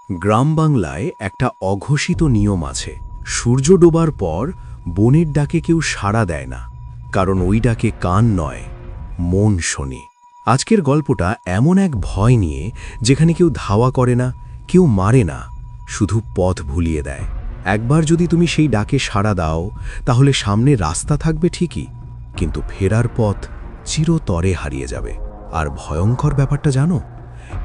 গ্রাম বাংলায় একটা অঘোষিত নিয়ম আছে। সূর্য ডোবার পর বনের ডাকে কেউ সাড়া দেয় না, কারণ ওই ডাকে কান নয়, মন শোনে। আজকের গল্পটা এমন এক ভয় নিয়ে, যেখানে কেউ ধাওয়া করে না, কেউ মারে না, শুধু পথ ভুলিয়ে দেয়। একবার যদি তুমি সেই ডাকে সাড়া দাও, তাহলে সামনে রাস্তা থাকবে ঠিকই, কিন্তু ফেরার পথ চিরতরে হারিয়ে যাবে। আর ভয়ঙ্কর ব্যাপারটা জানো,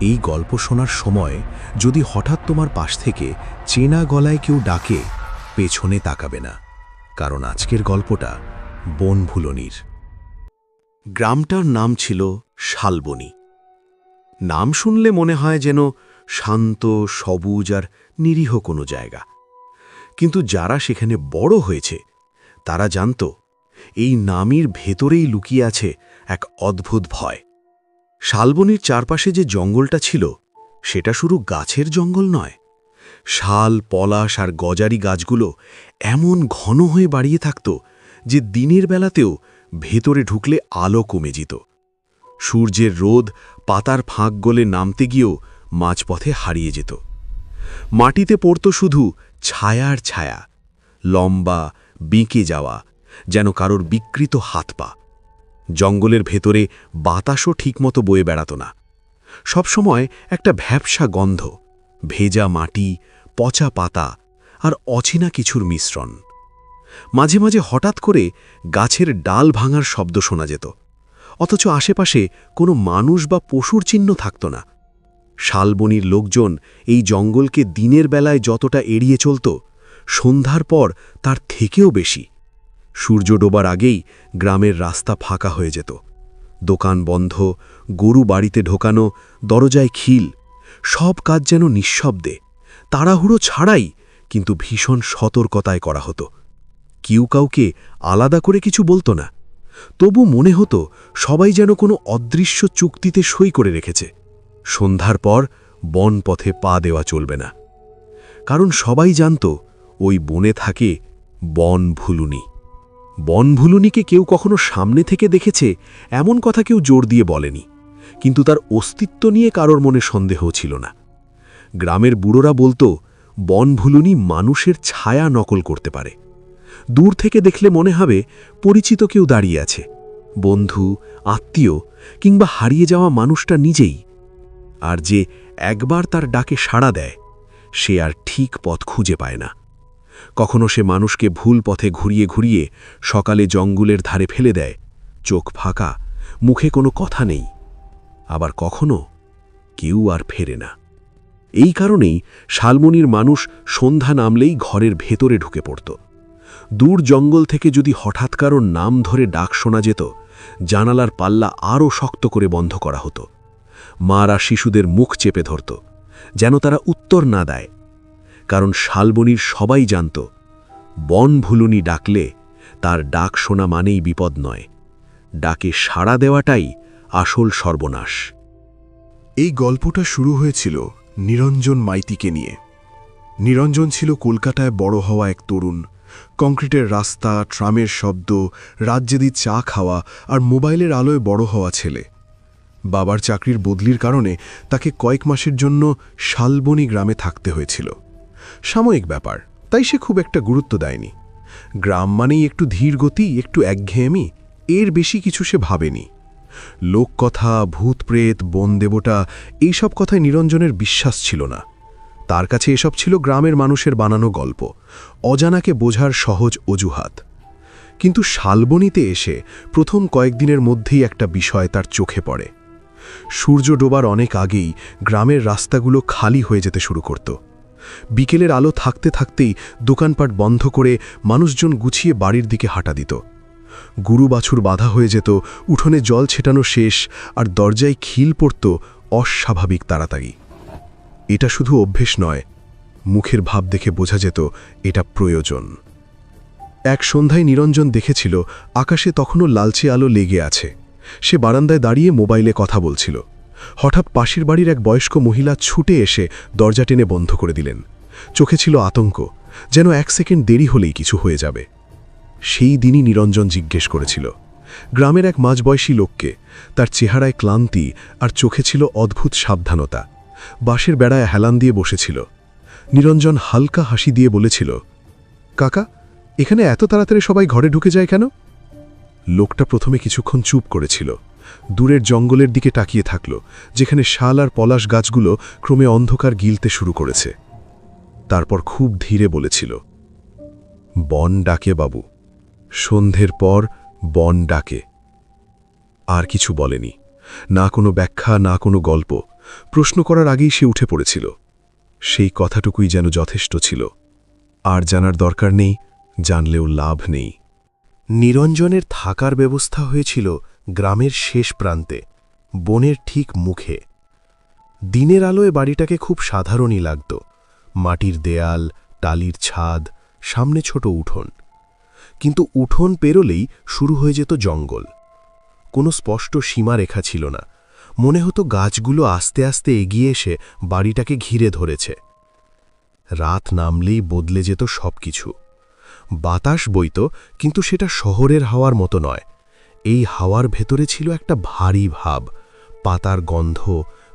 এই গল্প শোনার সময় যদি হঠাৎ তোমার পাশ থেকে চেনা গলায় কেউ ডাকে, পেছনে তাকাবে না, কারণ আজকের গল্পটা বনভুলনির। গ্রামটার নাম ছিল শালবনী। নাম শুনলে মনে হয় যেন শান্ত, সবুজ আর নিরীহ কোনো জায়গা। কিন্তু যারা সেখানে বড় হয়েছে তারা জানত, এই নামের ভেতরেই লুকিয়ে আছে এক অদ্ভুত ভয়। শালবনীর চারপাশে যে জঙ্গলটা ছিল, সেটা শুধু গাছের জঙ্গল নয়। শাল, পলাশ আর গজারি গাছগুলো এমন ঘন হয়ে বাড়িয়ে থাকত যে দিনের বেলাতেও ভেতরে ঢুকলে আলো কমে যেত। সূর্যের রোদ পাতার ফাঁক গলে নামতে গিয়েও মাঝপথে হারিয়ে যেত। মাটিতে পড়ত শুধু ছায়ার ছায়া, লম্বা, বেঁকে যাওয়া, যেন কারোর বিকৃত হাত পা। জঙ্গলের ভেতরে বাতাসও ঠিকমতো বয়ে বেড়াত না। সবসময় একটা ভ্যাপসা গন্ধ, ভেজা মাটি, পচা পাতা আর অচেনা কিছুর মিশ্রণ। মাঝে মাঝে হঠাৎ করে গাছের ডাল ভাঙার শব্দ শোনা যেত, অথচ আশেপাশে কোনো মানুষ বা পশুর চিহ্ন থাকত না। শালবনীর লোকজন এই জঙ্গলকে দিনের বেলায় যতটা এড়িয়ে চলত, সন্ধ্যার পর তার থেকেও বেশি। সূর্য ডোবার আগেই গ্রামের রাস্তা ফাঁকা হয়ে যেত। দোকান বন্ধ, গরু বাড়িতে ঢোকানো, দরজায় খিল, সব কাজ যেন নিঃশব্দে, তাড়াহুড়ো ছাড়াই, কিন্তু ভীষণ সতর্কতায় করা হতো। কেউ কাউকে আলাদা করে কিছু বলতো না, তবু মনে হতো সবাই যেন কোনো অদৃশ্য চুক্তিতে সই করে রেখেছে। সন্ধ্যার পর বন পথে পা দেওয়া চলবে না, কারণ সবাই জানত ওই বনে থাকে বনভুলুনি। বনভুলুনিকে কেউ কখনো সামনে থেকে দেখেছে এমন কথা কেউ জোর দিয়ে বলেনি, কিন্তু তার অস্তিত্ব নিয়ে কারোর মনে সন্দেহ ছিল না। গ্রামের বুড়োরা বলতো, বনভুলুনি মানুষের ছায়া নকল করতে পারে। দূর থেকে দেখলে মনে হবে পরিচিত কেউ দাঁড়িয়ে আছে, বন্ধু, আত্মীয় কিংবা হারিয়ে যাওয়া মানুষটা নিজেই। আর যে একবার তার ডাকে সাড়া দেয়, সে আর ঠিক পথ খুঁজে পায় না। কখনো সে মানুষকে ভুল পথে ঘুরিয়ে ঘুরিয়ে সকালে জঙ্গলের ধারে ফেলে দেয়, চোখ ফাঁকা, মুখে কোনো কথা নেই। আবার কখনো কেউ আর ফেরে না। এই কারণেই শালবনীর মানুষ সন্ধ্যা নামলেই ঘরের ভেতরে ঢুকে পড়ত। দূর জঙ্গল থেকে যদি হঠাৎ কারোর নাম ধরে ডাক শোনা যেত, জানালার পাল্লা আরও শক্ত করে বন্ধ করা হতো। মারা শিশুদের মুখ চেপে ধরত, যেন তারা উত্তর না দেয়। কারণ শালবনীর সবাই জানত, বনভুলুনি ডাকলে তার ডাক শোনা মানেই বিপদ নয়, ডাকে সাড়া দেওয়াটাই আসল সর্বনাশ। এই গল্পটা শুরু হয়েছিল নিরঞ্জন মাইতিকে নিয়ে। নিরঞ্জন ছিল কলকাতায় বড় হওয়া এক তরুণ। কংক্রিটের রাস্তা, ট্রামের শব্দ, রাজ্যেদি চা খাওয়া আর মোবাইলের আলোয় বড় হওয়া ছেলে। বাবার চাকরির বদলির কারণে তাকে কয়েক মাসের জন্য শালবনী গ্রামে থাকতে হয়েছিল। সাময়িক ব্যাপার, তাই সে খুব একটা গুরুত্ব দেয়নি। গ্রাম মানেই একটু ধীর গতি, একটু একঘেয়েমি, এর বেশি কিছু সে ভাবেনি। লোককথা, ভূতপ্রেত, বনদেবতা, এইসব কথায় নিরঞ্জনের বিশ্বাস ছিল না। তার কাছে এসব ছিল গ্রামের মানুষের বানানো গল্প, অজানাকে বোঝার সহজ অজুহাত। কিন্তু শালবনীতে এসে প্রথম কয়েকদিনের মধ্যেই একটা বিষয় তার চোখে পড়ে। সূর্য ডোবার অনেক আগেই গ্রামের রাস্তাগুলো খালি হয়ে যেতে শুরু করত। বিকেলের আলো থাকতে থাকতেই দোকানপাট বন্ধ করে মানুষজন গুছিয়ে বাড়ির দিকে হাঁটা দিত। গরু বাছুর বাঁধা হয়ে যেত, উঠোনে জল ছেটানো শেষ, আর দরজায় খিল পড়ত অস্বাভাবিক তাড়াতাড়ি। এটা শুধু অভ্যেস নয়, মুখের ভাব দেখে বোঝা যেত এটা প্রয়োজন। এক সন্ধ্যায় নিরঞ্জন দেখেছিল আকাশে তখনও লালচে আলো লেগে আছে। সে বারান্দায় দাঁড়িয়ে মোবাইলে কথা বলছিল। হঠাৎ পাশের বাড়ির এক বয়স্ক মহিলা ছুটে এসে দরজা টেনে বন্ধ করে দিলেন। চোখে ছিল আতঙ্ক, যেন এক সেকেন্ড দেরি হলেই কিছু হয়ে যাবে। সেই দিনই নিরঞ্জন জিজ্ঞেস করেছিল গ্রামের এক মাঝবয়সী লোককে। তার চেহারায় ক্লান্তি আর চোখে ছিল অদ্ভুত সাবধানতা, বাঁশের বেড়ায় হেলান দিয়ে বসেছিল। নিরঞ্জন হালকা হাসি দিয়ে বলেছিল, কাকা, এখানে এত তাড়াতাড়ি সবাই ঘরে ঢুকে যায় কেন? লোকটা প্রথমে কিছুক্ষণ চুপ করেছিল, দূরের জঙ্গলের দিকে তাকিয়ে থাকল, যেখানে শাল আর পলাশ গাছগুলো ক্রমে অন্ধকার গিলতে শুরু করেছে। তারপর খুব ধীরে বলেছিল, বন ডাকে বাবু, সন্ধ্যের পর বন ডাকে। আর কিছু বলেনি, না কোনো ব্যাখ্যা, না কোনো গল্প। প্রশ্ন করার আগেই সে উঠে পড়েছিল। সেই কথাটুকুই যেন যথেষ্ট ছিল। আর জানার দরকার নেই, জানলেও লাভ নেই। নিরঞ্জনের থাকার ব্যবস্থা হয়েছিল গ্রামের শেষ প্রান্তে, বনের ঠিক মুখে। দিনের আলোয় বাড়িটাকে খুব সাধারণই লাগত। মাটির দেয়াল, টালির ছাদ, সামনে ছোট উঠোন। কিন্তু উঠোন পেরোলেই শুরু হয়ে যেত জঙ্গল। কোনো স্পষ্ট সীমারেখা ছিল না। মনে হতো গাছগুলো আস্তে আস্তে এগিয়ে এসে বাড়িটাকে ঘিরে ধরেছে। রাত নামলেই বদলে যেত সবকিছু। বাতাস বইত, কিন্তু সেটা শহরের হাওয়ার মতো নয়। এই হাওয়ার ভেতরে ছিল একটা ভারী ভাব, পাতার গন্ধ,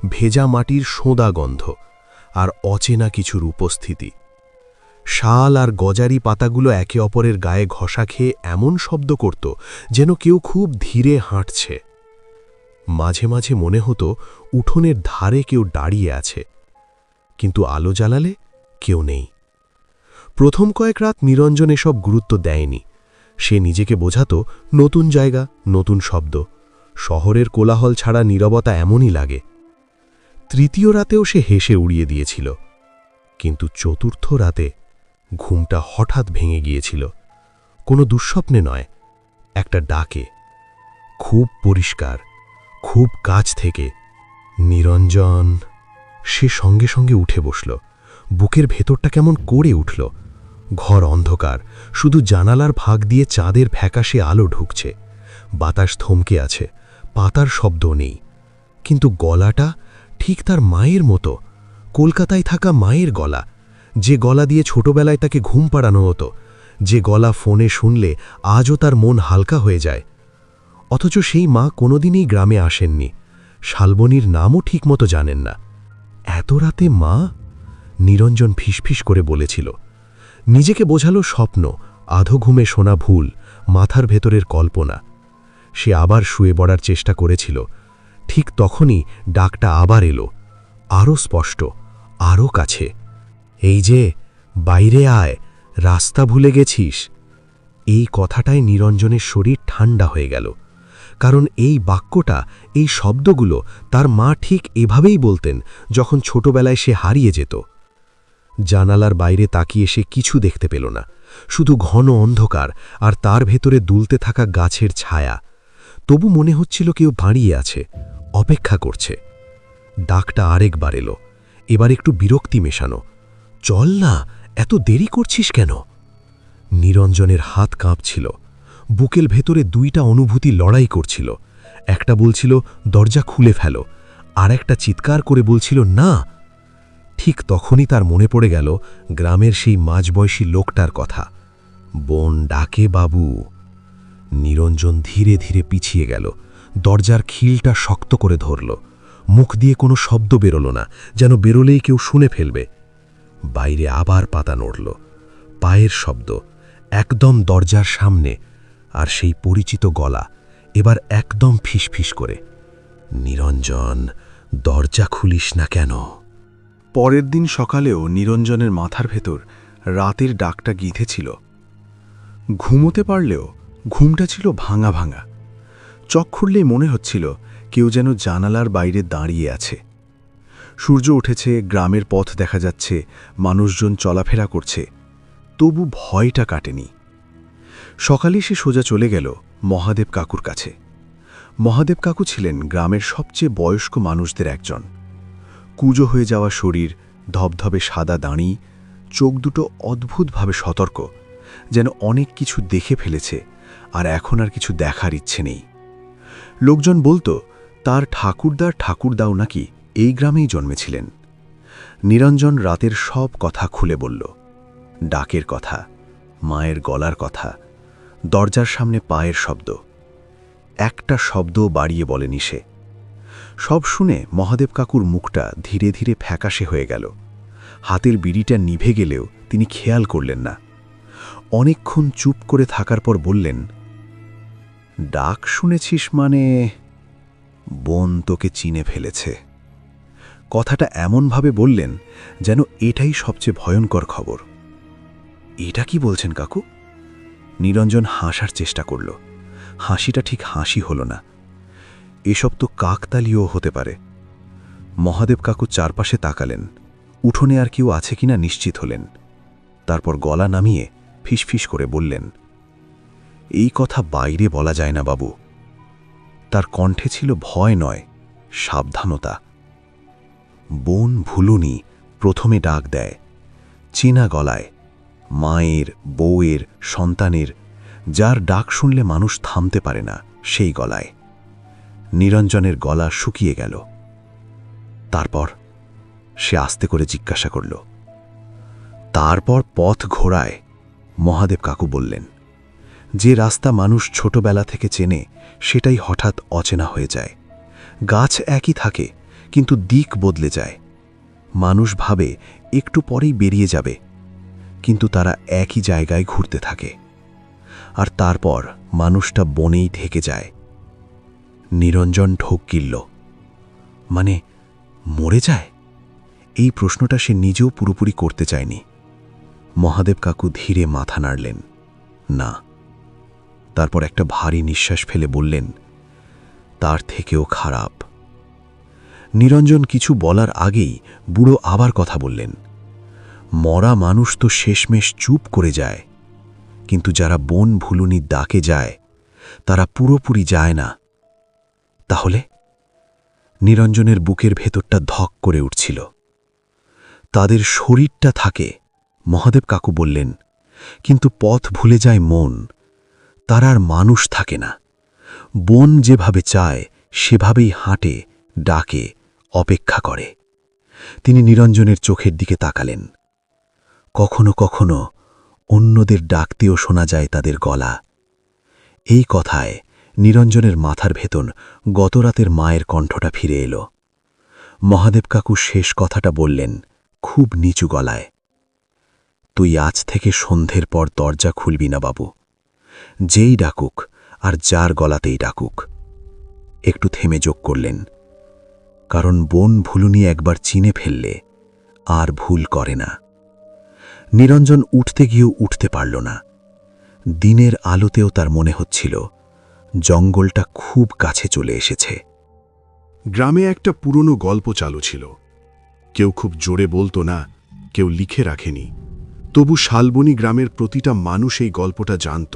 ভেজা মাটির সোঁদা গন্ধ, আর অচেনা কিছুর উপস্থিতি। শাল আর গজারি পাতাগুলো একে অপরের গায়ে ঘষা খেয়ে এমন শব্দ করত যেন কেউ খুব ধীরে হাঁটছে। মাঝে মাঝে মনে হতো উঠোনের ধারে কেউ দাঁড়িয়ে আছে, কিন্তু আলো জ্বালালে কেউ নেই। প্রথম কয়েক রাত নিরঞ্জন এসব গুরুত্ব দেয়নি। সে নিজেকে বোঝাত, নতুন জায়গা, নতুন শব্দ, শহরের কোলাহল ছাড়া নীরবতা এমনই লাগে। তৃতীয় রাতেও সে হেসে উড়িয়ে দিয়েছিল। কিন্তু চতুর্থ রাতে ঘুমটা হঠাৎ ভেঙে গিয়েছিল। কোনো দুঃস্বপ্নে নয়, একটা ডাকে, খুব পরিষ্কার, খুব কাছ থেকে, নিরঞ্জন। সে সঙ্গে সঙ্গে উঠে বসল। বুকের ভেতরটা কেমন করে উঠল। ঘর অন্ধকার, শুধু জানালার ফাঁক দিয়ে চাঁদের ফ্যাকাশে আলো ঢুকছে। বাতাস থমকে আছে, পাতার শব্দ নেই। কিন্তু গলাটা ঠিক তার মায়ের মতো, কলকাতায় থাকা মায়ের গলা, যে গলা দিয়ে ছোটবেলায় তাকে ঘুম পাড়ানো হতো, যে গলা ফোনে শুনলে আজও তার মন হালকা হয়ে যায়। অথচ সেই মা কোনোদিনই গ্রামে আসেননি, শালবনীর নামও ঠিকমতো জানেন না। এত রাতে মা? নিরঞ্জন ফিসফিস করে বলেছিল। নিজেকে বোঝালো স্বপ্ন, আধো ঘুমে শোনা ভুল, মাথার ভেতরের কল্পনা। সে আবার শুয়ে পড়ার চেষ্টা করেছিল। ঠিক তখনই ডাকটা আবার এলো, আরও স্পষ্ট, আরও কাছে। এই যে, বাইরে আয়, রাস্তা ভুলে গেছিস। এই কথাটায় নিরঞ্জনের শরীর ঠান্ডা হয়ে গেল। কারণ এই বাক্যটা, এই শব্দগুলো তার মা ঠিক এভাবেই বলতেন যখন ছোটবেলায় সে হারিয়ে যেত। জানালার বাইরে তাকিয়ে সে কিছু দেখতে পেল না, শুধু ঘন অন্ধকার আর তার ভেতরে দুলতে থাকা গাছের ছায়া। তবু মনে হচ্ছিল কেউ দাঁড়িয়ে আছে, অপেক্ষা করছে। ডাকটা আরেকবার এলো, এবার একটু বিরক্তি মেশানো। চল না, এত দেরি করছিস কেন? নিরঞ্জনের হাত কাঁপছিল। বুকের ভেতরে দুইটা অনুভূতি লড়াই করছিল। একটা বলছিল দরজা খুলে ফেলো, আর একটা চিৎকার করে বলছিল না। ঠিক তখনই তার মনে পড়ে গেল গ্রামের সেই মাঝবয়সী লোকটার কথা। বোন ডাকে বাবু। নিরঞ্জন ধীরে ধীরে পিছিয়ে গেল, দরজার খিলটা শক্ত করে ধরল। মুখ দিয়ে কোনো শব্দ বেরোল না, যেন বেরোলেই কেউ শুনে ফেলবে। বাইরে আবার পাতা নড়ল, পায়ের শব্দ, একদম দরজার সামনে। আর সেই পরিচিত গলা, এবার একদম ফিসফিস করে, নিরঞ্জন, দরজা খুলিস না কেন? পরের দিন সকালেও নিরঞ্জনের মাথার ভেতর রাতের ডাকটা গিঁথেছিল। ঘুমোতে পারলেও ঘুমটা ছিল ভাঙা ভাঙা। চোখ খুললেই মনে হচ্ছিল কেউ যেন জানালার বাইরে দাঁড়িয়ে আছে। সূর্য উঠেছে, গ্রামের পথ দেখা যাচ্ছে, মানুষজন চলাফেরা করছে, তবু ভয়টা কাটেনি। সকালে সে সোজা চলে গেল মহাদেব কাকুর কাছে। মহাদেব কাকু ছিলেন গ্রামের সবচেয়ে বয়স্ক মানুষদের একজন। কুঁজো হয়ে যাওয়া শরীর, ধবধবে সাদা দাঁড়ি, চোখ দুটো অদ্ভুতভাবে সতর্ক, যেন অনেক কিছু দেখে ফেলেছে আর এখন আর কিছু দেখার ইচ্ছে নেই। লোকজন বলতো তার ঠাকুরদাও নাকি এই গ্রামেই জন্মেছিলেন। নিরঞ্জন রাতের সব কথা খুলে বলল, ডাকের কথা, মায়ের গলার কথা, দরজার সামনে পায়ের শব্দ। একটা শব্দও বাড়িয়ে বলেনি সে। সব শুনে মহাদেব কাকুর মুখটা ধীরে ধীরে ফ্যাকাশে হয়ে গেল। হাতের বিড়িটা নিভে গেলেও তিনি খেয়াল করলেন না। অনেকক্ষণ চুপ করে থাকার পর বললেন, ডাক শুনেছিস মানে বোন তোকে চিনে ফেলেছে। কথাটা এমনভাবে বললেন যেন এটাই সবচেয়ে ভয়ঙ্কর খবর। এটা কি বলছেন কাকু? নিরঞ্জন হাসার চেষ্টা করল। হাসিটা ঠিক হাসি হল না। এসব তো কাকতালীয় হতে পারে। মহাদেব কাকু চারপাশে তাকালেন, উঠোনে আর কেউ আছে কিনা নিশ্চিত হলেন। তারপর গলা নামিয়ে ফিসফিস করে বললেন, এই কথা বাইরে বলা যায় না বাবু। তার কণ্ঠে ছিল ভয় নয়, সাবধানতা। বোন ভুলুনি প্রথমে ডাক দেয়, চেনা গলায়, মায়ের, বউয়ের, সন্তানের, যার ডাক শুনলে মানুষ থামতে পারে না, সেই গলায়। নিরঞ্জনের গলা শুকিয়ে গেল। তারপর সে আস্তে করে জিজ্ঞাসা করল, তারপর পথ ঘোরায়? মহাদেব কাকু বললেন, যে রাস্তা মানুষ ছোটবেলা থেকে চেনে সেটাই হঠাৎ অচেনা হয়ে যায়। গাছ একই থাকে কিন্তু দিক বদলে যায়। মানুষ ভাবে একটু পরেই বেরিয়ে যাবে, কিন্তু তারা একই জায়গায় ঘুরতে থাকে। আর তারপর মানুষটা বনেই থেকে যায়। নিরঞ্জন ঢোক গিলল। মানে মরে যায়? এই প্রশ্নটা সে নিজেও পুরোপুরি করতে চায়নি। মহাদেব কাকু ধীরে মাথা নাড়লেন, না। তারপর একটা ভারী নিঃশ্বাস ফেলে বললেন, তার থেকেও খারাপ। নিরঞ্জন কিছু বলার আগেই বুড়ো আবার কথা বললেন, মরা মানুষ তো শেষমেশ চুপ করে যায়, কিন্তু যারা বন ভুলুনির ডাকে যায় তারা পুরোপুরি যায় না। তাহলে? নিরঞ্জনের বুকের ভেতরটা ধক করে উঠছিল। তাদের শরীরটা থাকে, মহাদেব কাকু বললেন, কিন্তু পথ ভুলে যায় মন। তার আর মানুষ থাকে না। বন যেভাবে চায় সেভাবেই হাঁটে, ডাকে, অপেক্ষা করে। তিনি নিরঞ্জনের চোখের দিকে তাকালেন। কখনো কখনো অন্যদের ডাকতেও শোনা যায় তাদের গলা। এই কথায় নিরঞ্জনের মাথার ভেতর গতরাতের মায়ের কণ্ঠটা ফিরে এলো। মহাদেব কাকু শেষ কথাটা বললেন খুব নিচু গলায়, তুই আজ থেকে সন্ধ্যের পর দরজা খুলবি না বাবু। যেই ডাকুক আর যার গলাতেই ডাকুক। একটু থেমে যোগ করলেন, কারণ বন ভুলুনি একবার চিনে ফেললে আর ভুল করে না। নিরঞ্জন উঠতে গিয়েও উঠতে পারল না। দিনের আলোতেও তার মনে হচ্ছিল জঙ্গলটা খুব কাছে চলে এসেছে। গ্রামে একটা পুরনো গল্প চালু ছিল। কেউ খুব জোরে বলতো না, কেউ লিখে রাখেনি। তবু শালবনী গ্রামের প্রতিটা মানুষ এই গল্পটা জানত।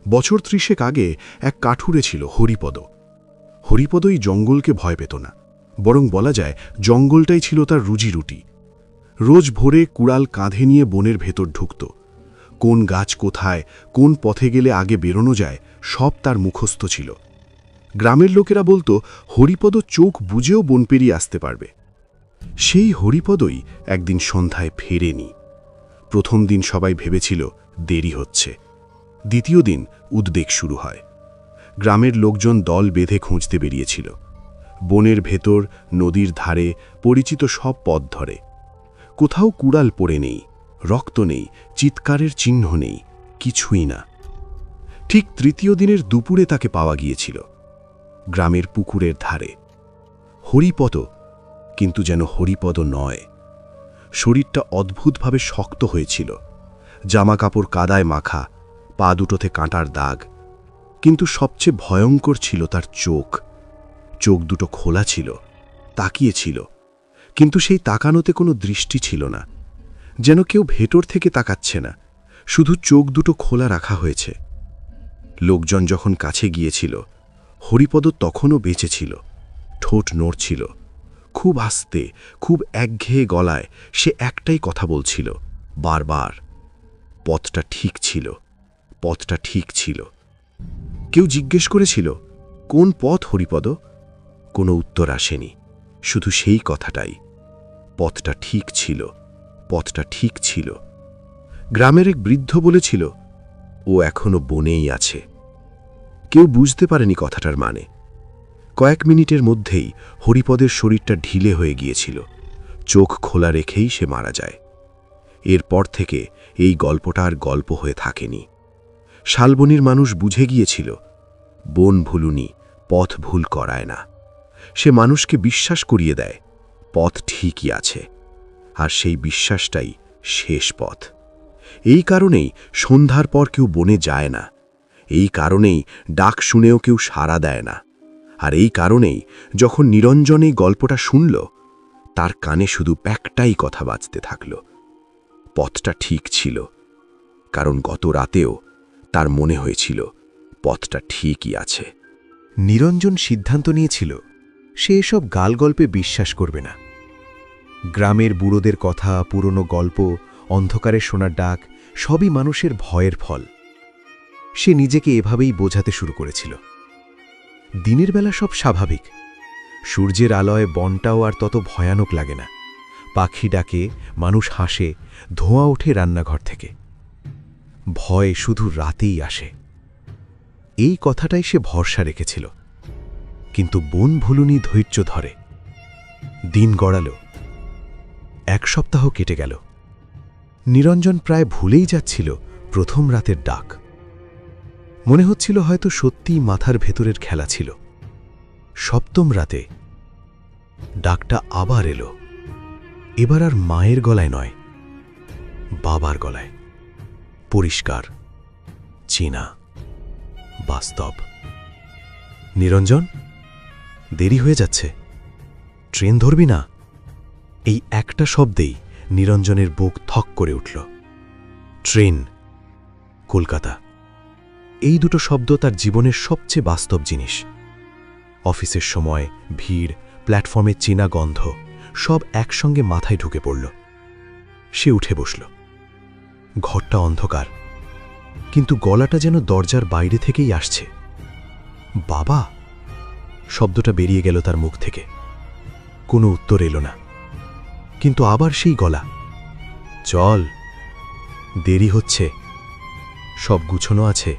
বছর ৩০ আগে এক কাঠুরে ছিল হরিপদ। হরিপদই জঙ্গলকে ভয় পেত না, বরং বলা যায় জঙ্গলটাই ছিল তার রুজিরুটি। রোজ ভোরে কুড়াল কাঁধে নিয়ে বনের ভেতর ঢুকত। কোন গাছ কোথায়, কোন পথে গেলে আগে বেরোনো যায়, সব তার মুখস্থ ছিল। গ্রামের লোকেরা বলতো হরিপদ চোখ বুঝেও বন পেরিয়ে আসতে পারবে। সেই হরিপদই একদিন সন্ধ্যায় ফেরেনি। প্রথম দিন সবাই ভেবেছিল দেরি হচ্ছে। দ্বিতীয় দিন উদ্বেগ শুরু হয়। গ্রামের লোকজন দল বেঁধে খুঁজতে বেরিয়েছিল। বনের ভেতর, নদীর ধারে, পরিচিত সব পথ ধরে। কোথাও কুড়াল পড়ে নেই, রক্ত নেই, চিৎকারের চিহ্ন নেই, কিছুই না। ঠিক তৃতীয় দিনের দুপুরে তাকে পাওয়া গিয়েছিল, গ্রামের পুকুরের ধারে। হরিপদ, কিন্তু যেন হরিপদ নয়। শরীরটা অদ্ভুতভাবে শক্ত হয়েছিল, জামাকাপড় কাদায় মাখা, পা দুটোতে কাঁটার দাগ। কিন্তু সবচেয়ে ভয়ঙ্কর ছিল তার চোখ। চোখ দুটো খোলা ছিল, তাকিয়েছিল, কিন্তু সেই তাকানোতে কোনো দৃষ্টি ছিল না। যেন কেউ ভেতর থেকে তাকাচ্ছে না, শুধু চোখ দুটো খোলা রাখা হয়েছে। লোকজন যখন কাছে গিয়েছিল, হরিপদ তখনও বেঁচে ছিল, ঠোঁট নড়ছিল। খুব আস্তে, খুব একঘেয়ে গলায় সে একটাই কথা বলছিল বারবার, পথটা ঠিক ছিল, পথটা ঠিক ছিল। কেউ জিজ্ঞেস করেছিল, কোন পথ হরিপদ? কোনো উত্তর আসেনি, শুধু সেই কথাটাই, পথটা ঠিক ছিল, পথটা ঠিক ছিল। গ্রামের এক বৃদ্ধ বলেছিল, ও এখনো বনেই আছে। কেউ বুঝতে পারেনি কথাটার মানে। কয়েক মিনিটের মধ্যেই হরিপদের শরীরটা ঢিলে হয়ে গিয়েছিল। চোখ খোলা রেখেই সে মারা যায়। এরপর থেকে এই গল্পটা আর গল্প হয়ে থাকেনি। শালবনির মানুষ বুঝে গিয়েছিল, বন ভুলুনি পথ ভুল করায় না। সে মানুষকে বিশ্বাস করিয়ে দেয় পথ ঠিকই আছে, আর সেই বিশ্বাসটাই শেষ পথ। এই কারণেই সন্ধ্যার পর কেউ বনে যায় না, এই কারণেই ডাক শুনেও কেউ সাড়া দেয় না, আর এই কারণেই যখন নিরঞ্জন এই গল্পটা শুনল, তার কানে শুধু একটাই কথা বাজতে থাকল, পথটা ঠিক ছিল। কারণ গত রাতেও তার মনে হয়েছিল পথটা ঠিকই আছে। নিরঞ্জন সিদ্ধান্ত নিয়েছিল সে এসব গালগল্পে বিশ্বাস করবে না। গ্রামের বুড়োদের কথা, পুরনো গল্প, অন্ধকারে শোনার ডাক সবই মানুষের ভয়ের ফল। সে নিজেকে এভাবেই বোঝাতে শুরু করেছিল। দিনের বেলা সব স্বাভাবিক, সূর্যের আলোয় বনটাও আর তত ভয়ানক লাগে না। পাখি ডাকে, মানুষ হাসে, ধোঁয়া ওঠে রান্নাঘর থেকে। ভয় শুধু রাতেই আসে। এই কথাটাই সে ভরসা রেখেছিল। কিন্তু বন ভুলুনি ধৈর্য ধরে। দিন গড়াল, 1 সপ্তাহ কেটে গেল। নিরঞ্জন প্রায় ভুলেই যাচ্ছিল প্রথম রাতের ডাক। মনে হচ্ছিল হয়তো সত্যিই মাথার ভেতরের খেলা ছিল। 7ম রাতে ডাকটা আবার এলো। এবার আর মায়ের গলায় নয়, বাবার গলায়। পরিষ্কার, চেনা, বাস্তব। নিরঞ্জন, দেরি হয়ে যাচ্ছে, ট্রেন ধরবি না? এই একটা শব্দেই নিরঞ্জনের বুক থক করে উঠল। ট্রেন, কলকাতা, এই দুটো শব্দ তার জীবনের সবচেয়ে বাস্তব জিনিস। অফিসের সময়, ভিড়, প্ল্যাটফর্মের চেনা গন্ধ সব একসঙ্গে মাথায় ঢুকে পড়ল। সে উঠে বসল। ঘরটা অন্ধকার, কিন্তু গলাটা যেন দরজার বাইরে থেকেই আসছে। বাবা! শব্দটা বেরিয়ে গেল তার মুখ থেকে। কোনো উত্তর এলো না, কিন্তু আবার সেই গলা। চল, দেরি হচ্ছে, সব গুছানো আছে।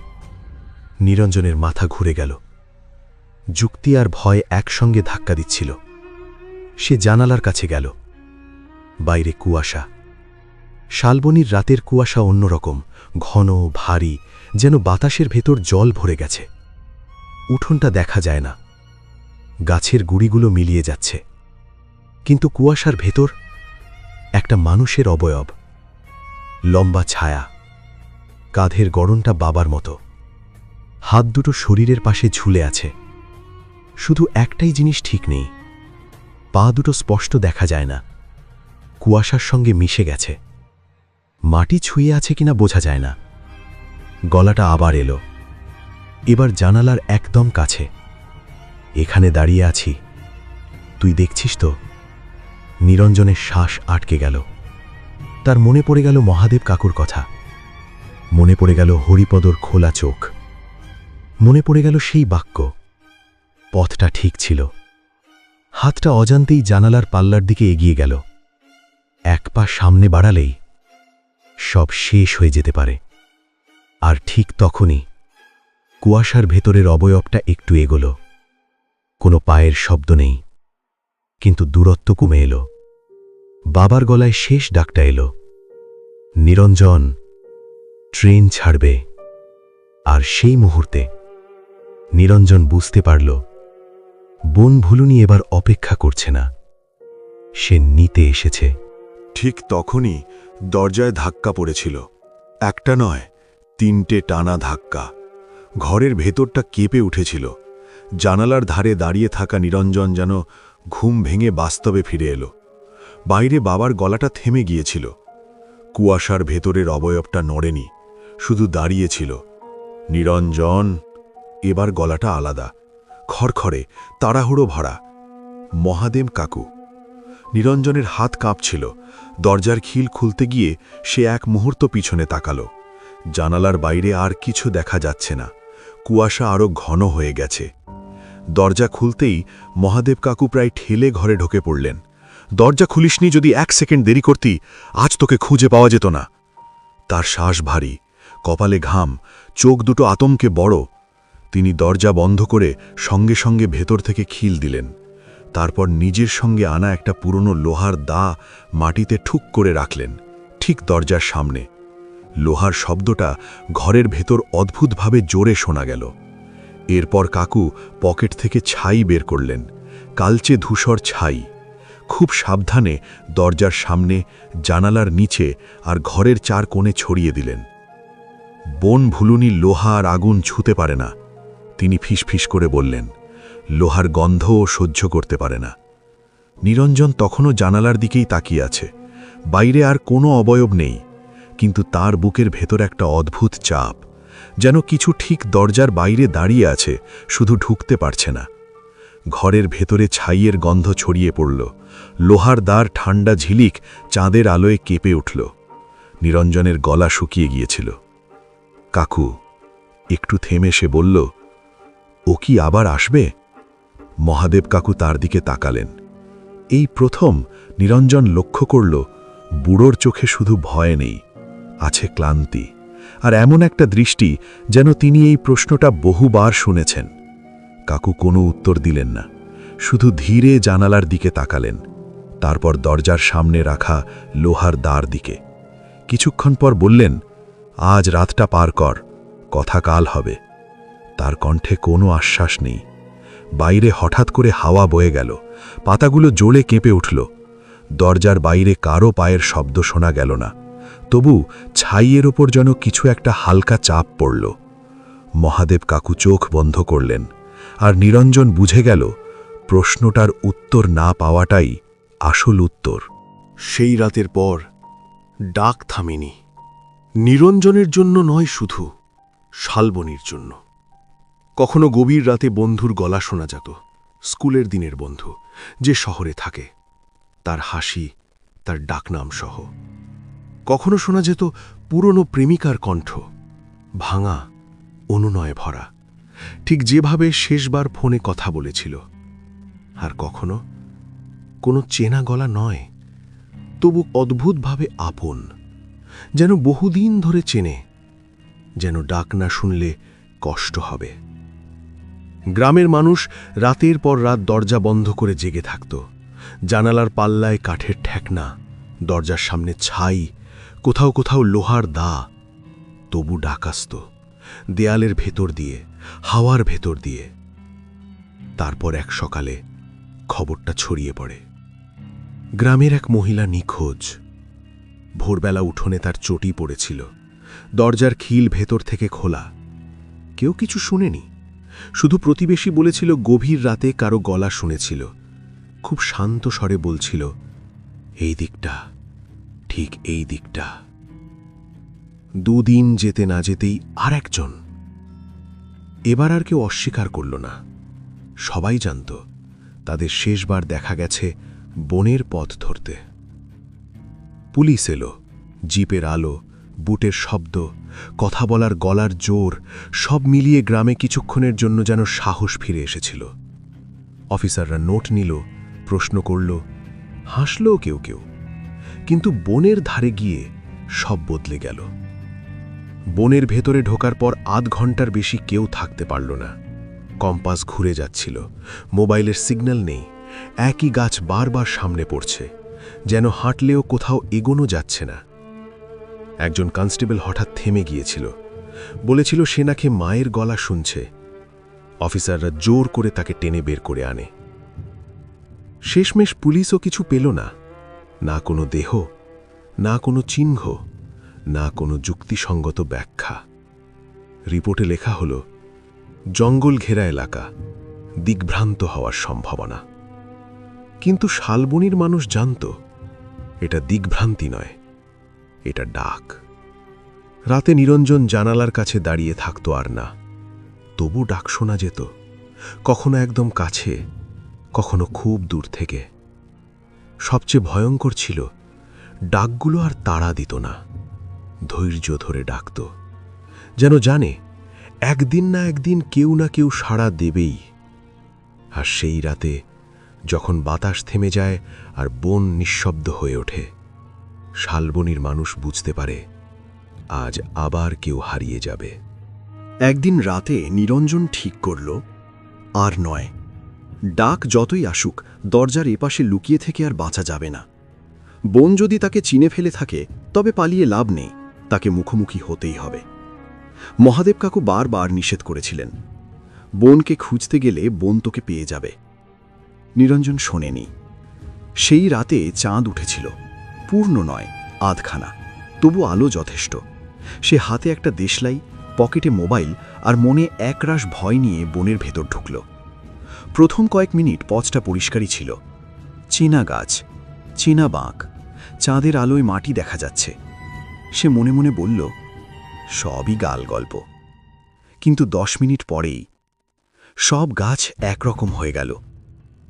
নিরঞ্জনের মাথা ঘুরে গেল। যুক্তি আর ভয় একসঙ্গে ধাক্কা দিচ্ছিল। সে জানালার কাছে গেল। বাইরে কুয়াশা। শালবনির রাতের কুয়াশা অন্যরকম, ঘন, ভারী, যেন বাতাসের ভেতর জল ভরে গেছে। উঠোনটা দেখা যায় না, গাছের গুড়িগুলো মিলিয়ে যাচ্ছে। কিন্তু কুয়াশার ভেতর একটা মানুষের অবয়ব, লম্বা ছায়া, কাঁধের গড়নটা বাবার মতো, হাত দুটো শরীরের পাশে ঝুলে আছে। শুধু একটাই জিনিস ঠিক নেই, পা দুটো স্পষ্ট দেখা যায় না, কুয়াশার সঙ্গে মিশে গেছে। মাটি ছুঁয়ে আছে কিনা বোঝা যায় না। গলাটা আবার এলো, এবার জানালার একদম কাছে। এখানে দাঁড়িয়ে আছি, তুই দেখছিস তো? নিরঞ্জনের শ্বাস আটকে গেল। তার মনে পড়ে গেল মহাদেব কাকুর কথা, মনে পড়ে গেল হরিপদর খোলা চোখ, মনে পড়ে গেল সেই বাক্য, পথটা ঠিক ছিল। হাতটা অজান্তেই জানালার পাল্লার দিকে এগিয়ে গেল। 1 পা সামনে বাড়ালেই সব শেষ হয়ে যেতে পারে। আর ঠিক তখনই কুয়াশার ভেতরের অবয়বটা একটু এগোলো। কোনো পায়ের শব্দ নেই, কিন্তু দূরত্ব কমে এলো। বাবার গলায় শেষ ডাকটা এলো, নিরঞ্জন, ট্রেন ছাড়বে। আর সেই মুহূর্তে নিরঞ্জন বুঝতে পারল, বন ভুলুনি এবার অপেক্ষা করছে না, সে নিতে এসেছে। ঠিক তখনই দরজায় ধাক্কা পড়েছিল। একটা নয়, 3টে টানা ধাক্কা। ঘরের ভেতরটা কেঁপে উঠেছিল। জানালার ধারে দাঁড়িয়ে থাকা নিরঞ্জন যেন ঘুম ভেঙে বাস্তবে ফিরে এলো। বাইরে বাবার গলাটা থেমে গিয়েছিল। কুয়াশার ভেতরের অবয়বটা নড়েনি, শুধু দাঁড়িয়েছিল। নিরঞ্জন, এবার গলাটা আলাদা, খড়খড়ে, তাড়াহুড়ো ভরা। মহাদেব কাকু। নিরঞ্জনের হাত কাঁপছিল। দরজার খিল খুলতে গিয়ে সে এক মুহূর্ত পিছনে তাকালো। জানালার বাইরে আর কিছু দেখা যাচ্ছে না, কুয়াশা আরো ঘন হয়ে গেছে। দরজা খুলতেই মহাদেব কাকু প্রায় ঠেলে ঘরে ঢুকে পড়লেন। দরজা খুলিসনি, যদি 1 সেকেন্ড দেরি করতি আজ তোকে খুঁজে পাওয়া যেত না। তার শ্বাস ভারী, কপালে ঘাম, চোখ দুটো আতঙ্কে বড়। তিনি দরজা বন্ধ করে সঙ্গে সঙ্গে ভেতর থেকে খিল দিলেন। তারপর নিজের সঙ্গে আনা একটা পুরনো লোহার দা মাটিতে ঠুক করে রাখলেন, ঠিক দরজার সামনে। লোহার শব্দটা ঘরের ভেতর অদ্ভুতভাবে জোরে শোনা গেল। এরপর কাকু পকেট থেকে ছাই বের করলেন, কালচে ধূসর ছাই। খুব সাবধানে দরজার সামনে, জানালার নিচে আর ঘরের চার কোণে ছড়িয়ে দিলেন। বন ভুলুনি লোহা আর আগুন ছুঁতে পারে না, তিনি ফিসফিস করে বললেন। লোহার গন্ধও সহ্য করতে পারে না। নিরঞ্জন তখনও জানালার দিকেই তাকিয়ে আছে। বাইরে আর কোনো অবয়ব নেই, কিন্তু তার বুকের ভেতর একটা অদ্ভুত চাপ, যেন কিছু ঠিক দরজার বাইরে দাঁড়িয়ে আছে, শুধু ঢুকতে পারছে না। ঘরের ভেতরে ছাইয়ের গন্ধ ছড়িয়ে পড়ল। লোহার দ্বার ঠান্ডা ঝিলিক চাঁদের আলোয় কেঁপে উঠল। নিরঞ্জনের গলা শুকিয়ে গিয়েছিল। কাকু, একটু থেমে সে বলল, ও কি আবার আসবে? মহাদেব কাকু তার দিকে তাকালেন। এই প্রথম নিরঞ্জন লক্ষ্য করল, বুড়োর চোখে শুধু ভয় নেই, আছে ক্লান্তি, আর এমন একটা দৃষ্টি যেন তিনি এই প্রশ্নটা বহুবার শুনেছেন। কাকু কোনো উত্তর দিলেন না, শুধু ধীরে জানালার দিকে তাকালেন, তারপর দরজার সামনে রাখা লোহার দ্বার দিকে। কিছুক্ষণ পর বললেন, আজ রাতটা পার কর, কথা কাল হবে। তার কণ্ঠে কোনো আশ্বাস নেই। বাইরে হঠাৎ করে হাওয়া বয়ে গেল, পাতাগুলো জ্বলে কেঁপে উঠল। দরজার বাইরে কারো পায়ের শব্দ শোনা গেল না, তবু ছাইয়ের ওপর যেন কিছু একটা হালকা চাপ পড়ল। মহাদেব কাকু চোখ বন্ধ করলেন, আর নিরঞ্জন বুঝে গেল প্রশ্নটার উত্তর না পাওয়াটাই আসল উত্তর। সেই রাতের পর ডাক থামেনি। নিরঞ্জনের জন্য নয়, শুধু শালবনির জন্য। কখনো গভীর রাতে বন্ধুর গলা শোনা যেত, স্কুলের দিনের বন্ধু, যে শহরে থাকে, তার হাসি, তার ডাকনাম সহ। কখনো শোনা যেত পুরনো প্রেমিকার কণ্ঠ, ভাঙা, অনুনয়ে ভরা, ঠিক যেভাবে শেষবার ফোনে কথা বলেছিল। আর কখনো কোনো চেনা গলা নয়, তবু অদ্ভুতভাবে আপন, যেন বহুদিন ধরে চেনে, যেন ডাক না শুনলে কষ্ট হবে। গ্রামের মানুষ রাতের পর রাত দরজা বন্ধ করে জেগে থাকত। জানালার পাল্লায় কাঠের ঠেকনা, দরজার সামনে ছাই, কোথাও কোথাও লোহার দা। তবু ডাক আসত, দেয়ালের ভেতর দিয়ে, হাওয়ার ভেতর দিয়ে। তারপর এক সকালে খবরটা ছড়িয়ে পড়ে। গ্রামের এক মহিলা নিখোঁজ। ভোরবেলা উঠোনে তার চটি পড়েছিল, দরজার খিল ভেতর থেকে খোলা। কেউ কিছু শুনেনি, শুধু প্রতিবেশী বলেছিল গভীর রাতে কারো গলা শুনেছিল, খুব শান্ত স্বরে বলছিল, এই দিকটা, ঠিক এই দিকটা। দুদিন যেতে না যেতেই আর একজন। এবার আর কেউ অস্বীকার করল না। সবাই জানত তাদের শেষবার দেখা গেছে বনের পথ ধরতে। পুলিশ এলো, জিপের আলো, বুটের শব্দ, কথা বলার গলার জোর, সব মিলিয়ে গ্রামে কিছুক্ষণের জন্য যেন সাহস ফিরে এসেছিল। অফিসাররা নোট নিল, প্রশ্ন করল, হাসলও কেউ কেউ। কিন্তু বনের ধারে গিয়ে সব বদলে গেল। বনের ভেতরে ঢোকার পর আধ ঘন্টার বেশি কেউ থাকতে পারল না। কম্পাস ঘুরে যাচ্ছিল, মোবাইলের সিগন্যাল নেই, একই গাছ বারবার সামনে পড়ছে, যেন হাঁটলেও কোথাও এগোনো যাচ্ছে না। একজন কনস্টেবল হঠাৎ থেমে গিয়েছিল, বলেছিল সে নাকি মায়ের গলা শুনছে। অফিসাররা জোর করে তাকে টেনে বের করে আনে। শেষমেশ পুলিশও কিছু পেল না, না কোনো দেহ, না কোনো চিহ্ন, না কোনো যুক্তিসঙ্গত ব্যাখ্যা। রিপোর্টে লেখা হলো, জঙ্গল ঘেরা এলাকা, দিগ্ভ্রান্ত হওয়ার সম্ভাবনা। কিন্তু শালবনির মানুষ জানত এটা দিগ্ভ্রান্তি নয়, এটা ডাক। রাতে নিরঞ্জন জানালার কাছে দাঁড়িয়ে থাকত আর না, তবু ডাক শোনা যেত, কখনো একদম কাছে, কখনো খুব দূর থেকে। সবচেয়ে ভয়ঙ্কর ছিল, ডাকগুলো আর তাড়া দিত না, ধৈর্য ধরে ডাকত, যেন জানে একদিন না একদিন কেউ না কেউ সাড়া দেবেই। আর সেই রাতে যখন বাতাস থেমে যায় আর বন নিঃশব্দ হয়ে ওঠে, শালবনির মানুষ বুঝতে পারে আজ আবার কেউ হারিয়ে যাবে। একদিন রাতে নিরঞ্জন ঠিক করল, আর নয়, ডাক যতই আসুক দরজার এপাশে লুকিয়ে থেকে আর বাঁচা যাবে না। বোন যদি তাকে চিনে ফেলে থাকে তবে পালিয়ে লাভ নেই, তাকে মুখোমুখি হতেই হবে। মহাদেব কাকু বারবার নিষেধ করেছিলেন, বোনকে খুঁজতে গেলে বোন তোকে পেয়ে যাবে। নিরঞ্জন শোনেনি। সেই রাতে চাঁদ উঠেছিল, পূর্ণ নয়, আধখানা, তবু আলো যথেষ্ট। সে হাতে একটা দেশলাই, পকেটে মোবাইল আর মনে একরাশ ভয় নিয়ে বনের ভেতর ঢুকল। প্রথম কয়েক মিনিট পথটা পরিষ্কারই ছিল। চেনা গাছ, চেনা বাঁক, চাঁদের আলোয় মাটি দেখা যাচ্ছে। সে মনে মনে বলল, সবই গাল গল্প। কিন্তু 10 মিনিট পরেই সব গাছ একরকম হয়ে গেল।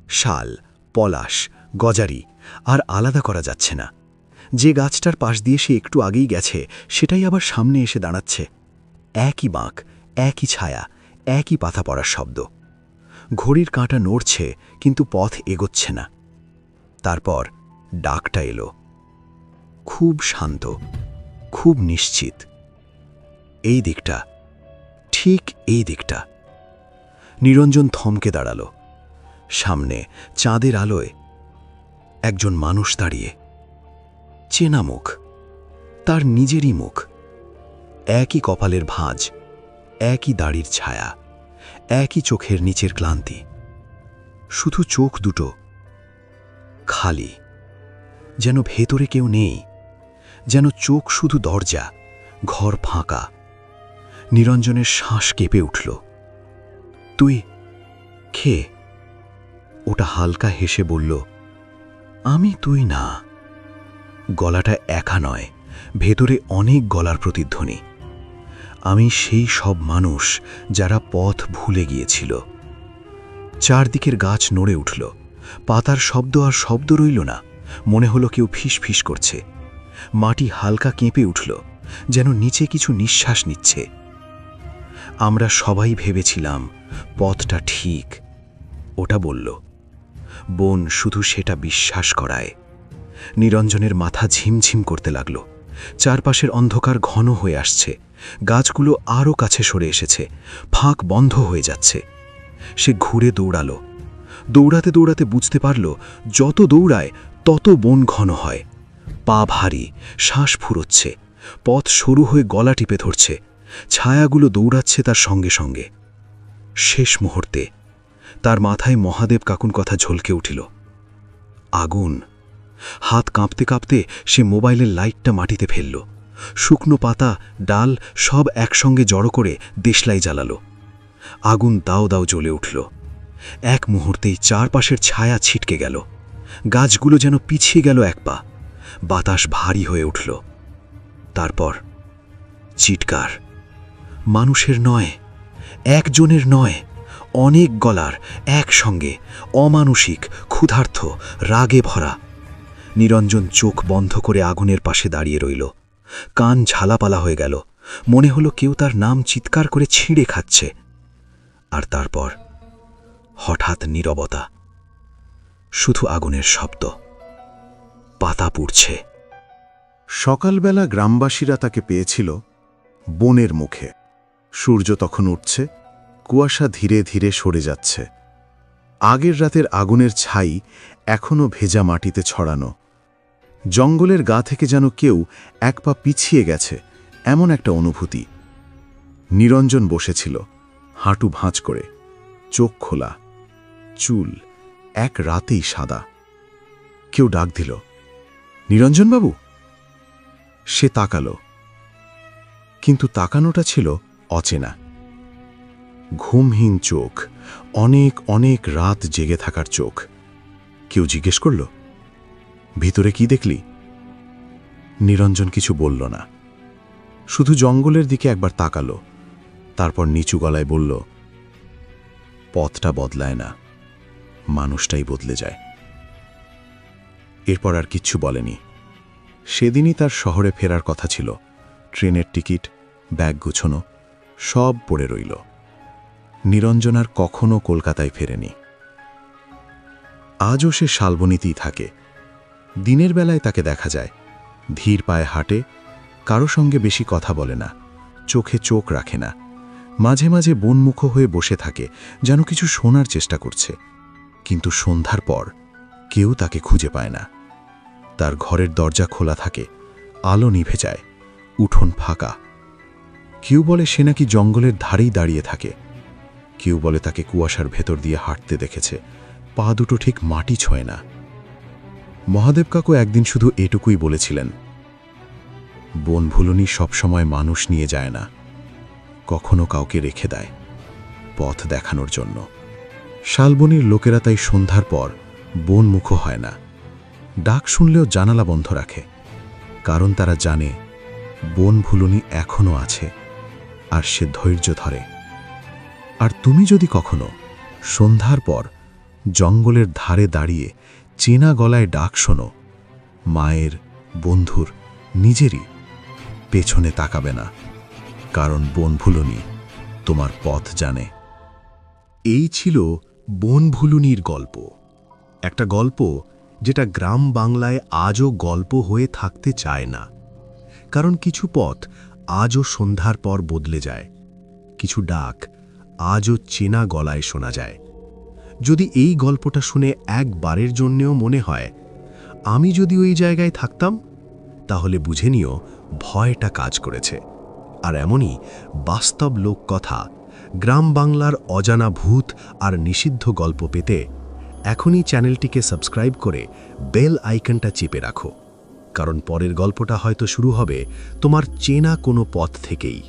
শাল, পলাশ, গজারি আর আলাদা করা যাচ্ছে না। যে গাছটার পাশ দিয়ে সে একটু আগেই গেছে সেটাই আবার সামনে এসে দাঁড়াচ্ছে। একই বাঁক, একই ছায়া, একই পাতা পড়ার শব্দ। ঘড়ির কাঁটা নড়ছে কিন্তু পথ এগোচ্ছে না। তারপর ডাকটা এলো, খুব শান্ত, খুব নিশ্চিত। এই দিকটা, ঠিক এই দিকটা। নিরঞ্জন থমকে দাঁড়াল। সামনে চাঁদের আলোয় একজন মানুষ দাঁড়িয়ে, চেনা মুখ, তার নিজেরই মুখ। একই কপালের ভাঁজ, একই দাড়ির ছায়া, একই চোখের নিচের ক্লান্তি। শুধু চোখ দুটো খালি, যেন ভেতরে কেউ নেই, যেন চোখ শুধু দরজা, ঘর ফাঁকা। নিরঞ্জনের শ্বাস কেঁপে উঠল। তুই কে? ওটা হালকা হেসে বলল, আমি তুই না। গলাটা একা নয়, ভেতরে অনেক গলার প্রতিধ্বনি। আমি সেই সব মানুষ যারা পথ ভুলে গিয়েছিল। চারদিকের গাছ নড়ে উঠল, পাতার শব্দ আর শব্দ রইল না। মনে হলো কেউ ফিস ফিস করছে। মাটি হালকা কেঁপে উঠল, যেন নিচে কিছু নিঃশ্বাস নিচ্ছে। আমরা সবাই ভেবেছিলাম পথটা ঠিক, ওটা বলল। বোন শুধু সেটা বিশ্বাস করায়। নিরঞ্জনের মাথা ঝিমঝিম করতে লাগল। চারপাশের অন্ধকার ঘন হয়ে আসছে, গাছগুলো আরও কাছে সরে এসেছে, ফাঁক বন্ধ হয়ে যাচ্ছে। সে ঘুরে দৌড়াল। দৌড়াতে দৌড়াতে বুঝতে পারল, যত দৌড়ায় তত বন ঘন হয়। পা ভারী, শ্বাস ফুরোচ্ছে, পথ সরু হয়ে গলা টিপে ধরছে। ছায়াগুলো দৌড়াচ্ছে তার সঙ্গে সঙ্গে। শেষ মুহূর্তে তার মাথায় মহাদেব কাকুন কথা ঝলকে উঠিল। আগুন। হাত কাঁপতে কাঁপতে সে মোবাইলের লাইটটা মাটিতে ফেলল। শুকনো পাতা, ডাল সব একসঙ্গে জড়ো করে দেশলাই জ্বালালো। আগুন দাও দাও জ্বলে উঠল। এক মুহূর্তেই চারপাশের ছায়া ছিটকে গেল। গাছগুলো যেন পিছিয়ে গেল এক পা। বাতাস ভারী হয়ে উঠল। তারপর চিৎকার। মানুষের নয়, একজনের নয়, অনেক গলার একসঙ্গে, অমানুষিক, ক্ষুধার্ত, রাগে ভরা। নিরঞ্জন চোখ বন্ধ করে আগুনের পাশে দাঁড়িয়ে রইল। কান ঝালাপালা হয়ে গেল। মনে হলো কেউ তার নাম চিৎকার করে ছিঁড়ে খাচ্ছে। আর তারপর হঠাৎ নীরবতা, শুধু আগুনের শব্দ। পাতা পুড়ছে। সকালবেলা গ্রামবাসীরা তাকে পেয়েছিল বনের মুখে। সূর্য তখন উঠছে, কুয়াশা ধীরে ধীরে সরে যাচ্ছে। আগের রাতের আগুনের ছাই এখনো ভেজা মাটিতে ছড়ানো। জঙ্গলের গা থেকে যেন কেউ এক পা পিছিয়ে গেছে, এমন একটা অনুভূতি। নিরঞ্জন বসেছিল, হাঁটু ভাঁজ করে, চোখ খোলা, চুল এক রাতেই সাদা। কেউ ডাক দিল, নিরঞ্জনবাবু। সে তাকালো, কিন্তু তাকানোটা ছিল অচেনা। ঘুমহীন চোখ, অনেক অনেক রাত জেগে থাকার চোখ। কেউ জিজ্ঞেস করল, ভিতরে কি দেখলি? নিরঞ্জন কিছু বলল না, শুধু জঙ্গলের দিকে একবার তাকালো। তারপর নিচু গলায় বলল, পথটা বদলায় না, মানুষটাই বদলে যায়। এরপর আর কিচ্ছু বলেনি। সেদিনই তার শহরে ফেরার কথা ছিল। ট্রেনের টিকিট, ব্যাগ গুছোনো, সব পড়ে রইল। নিরঞ্জন আর কখনো কলকাতায় ফেরেনি। আজও সে শালবনীতেই থাকে। দিনের বেলায় তাকে দেখা যায়, ধীর পায়ে হাঁটে, কারো সঙ্গে বেশি কথা বলে না, চোখে চোখ রাখে না, মাঝে মাঝে বনমুখো হয়ে বসে থাকে, যেন কিছু শোনার চেষ্টা করছে। কিন্তু সন্ধ্যার পর কেউ তাকে খুঁজে পায় না। তার ঘরের দরজা খোলা থাকে, আলো নিভে যায়, উঠোন ফাঁকা। কেউ বলে সে নাকি জঙ্গলের ধারেই দাঁড়িয়ে থাকে, কেউ বলে তাকে কুয়াশার ভেতর দিয়ে হাঁটতে দেখেছে, পা দুটো ঠিক মাটি ছোঁয় না। মহাদেব কাকু একদিন শুধু এটুকুই বলেছিলেন, বনভুলনি সবসময় মানুষ নিয়ে যায় না, কখনো কাউকে রেখে দেয় পথ দেখানোর জন্য। শালবনির লোকেরা তাই সন্ধ্যার পর বনমুখো হয় না, ডাক শুনলেও জানালা বন্ধ রাখে, কারণ তারা জানে বনভুলনি এখনো আছে আর সে ধৈর্য ধরে। আর তুমি যদি কখনো সন্ধ্যার পর জঙ্গলের ধারে দাঁড়িয়ে চেনা গলায় ডাক শোনো, মায়ের, বন্ধুর, নিজেরই, পেছনে তাকাবে না, কারণ বনভুলনি তোমার পথ জানে। এই ছিল বনভুলুনির গল্প, একটা গল্প যেটা গ্রাম বাংলায় আজও গল্প হয়ে থাকতে চায় না। কারণ কিছু পথ আজও সন্ধ্যার পর বদলে যায়, কিছু ডাক আজও চেনা গলায় শোনা যায়। যদি এই গল্পটা শুনে একবারের জন্যেও মনে হয় আমি যদি ওই জায়গায় থাকতাম, তাহলে বুঝে নিও ভয়টা কাজ করেছে। আর এমনই বাস্তব লোককথা, গ্রাম বাংলার অজানা ভূত আর নিষিদ্ধ গল্প পেতে এখনই চ্যানেলটিকে সাবস্ক্রাইব করে বেল আইকনটা চেপে রাখো, কারণ পরের গল্পটা হয়তো শুরু হবে তোমার চেনা কোনো পথ থেকেই।